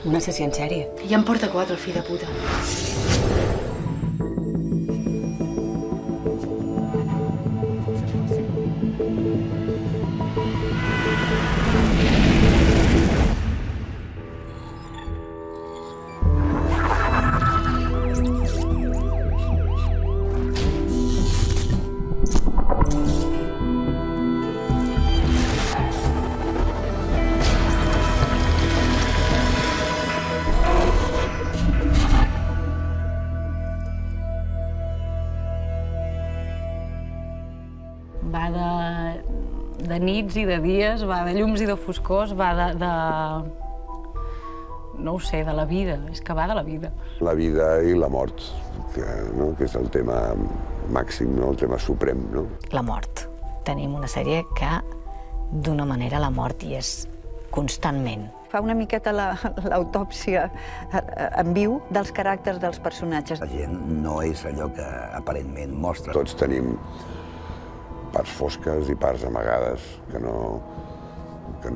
Un assassí en sèrie. Ja en porta 4, el fill de puta. Va de nits i de dies, va de llums i de foscors, va de... no ho sé, de la vida. És que va de la vida. La vida i la mort, que és el tema màxim, el tema suprem. La mort. Tenim una sèrie que, d'una manera, la mort hi és constantment. Fa una miqueta l'autòpsia en viu dels caràcters dels personatges. La gent no és allò que aparentment mostra. Tots tenim parts fosques i parts amagades que no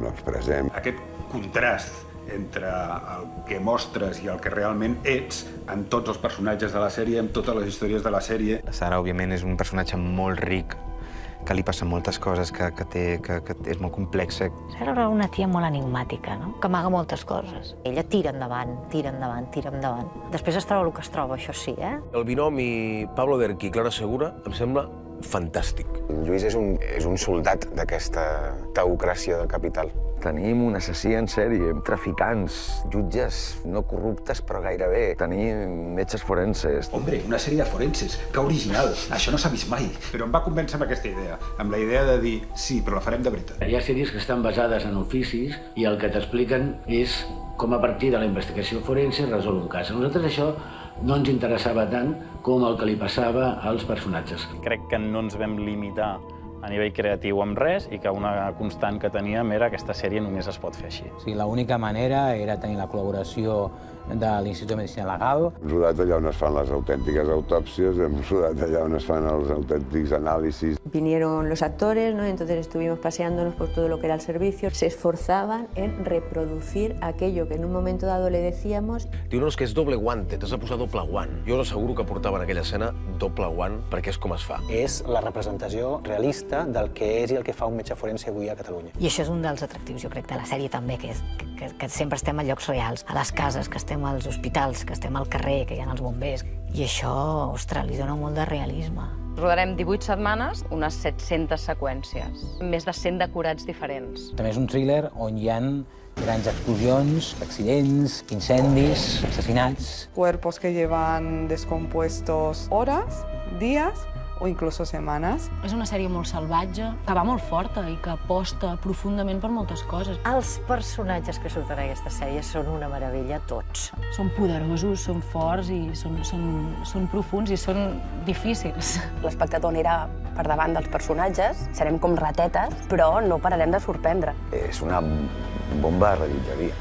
expressem. Aquest contrast entre el que mostres i el que realment ets en tots els personatges de la sèrie, en totes les històries de la sèrie. La Sara, òbviament, és un personatge molt ric, que li passen moltes coses, que és molt complexa. Sara era una tia molt enigmàtica, no? Que amaga moltes coses. Ella tira endavant, tira endavant, tira endavant. Després es troba el que es troba, això sí, eh? El binomi Pablo Derqui i Clara Segura em sembla fantàstic. Lluís és un soldat d'aquesta teocràcia del capital. Tenim un assassí en sèrie, traficants, jutges no corruptes, però gairebé. Tenim metges forenses. Hombre, una sèrie de forenses, que original. Això no s'ha vist mai. Però em va convèncer amb aquesta idea, amb la idea de dir, sí, però la farem de veritat. Hi ha sèries que estan basades en oficis i el que t'expliquen és com a partir de la investigació forense resol un cas. A nosaltres això no ens interessava tant com el que li passava als personatges. Crec que no ens vam limitar a nivell creatiu amb res i que una constant que teníem era que aquesta sèrie només es pot fer així. Sí, l'única manera era tenir la col·laboració de l'Institut de Medicina Legal. Hem rodat allà on es fan les autèntiques autòpsies, hem rodat allà on es fan els autèntics anàlisis. Vinieron los actores, ¿no? Entonces estuvimos paseándonos por todo lo que era el servicio. Se esforzaban en reproducir aquello que en un momento dado le decíamos. Diu-nos que és doble guante, t'has de posar doble guant. Jo us asseguro que portava en aquella escena doble guant perquè és com es fa. És la representació realista del que és i el que fa un metge forense avui a Catalunya. I això és un dels atractius, jo crec, de la sèrie també, que sempre estem a llocs reals, a les cases, que estem als hospitals, que estem al carrer, que hi ha els bombers. I això, ostres, li dona molt de realisme. Rodarem 18 setmanes, unes 700 seqüències, més de 100 decorats diferents. També és un thriller on hi ha grans explosions, accidents, incendis, assassinats. Cuerpos que llevan descompuestos horas, días o incluso semanas. És una sèrie molt salvatge, que va molt forta i que aposta profundament per moltes coses. Els personatges que surten en aquesta sèrie són una meravella, tots. Són poderosos, són forts i són profuns i són difícils. L'espectador anirà per davant dels personatges, serem com ratetes, però no pararem de sorprendre. És una bomba de rellotgeria.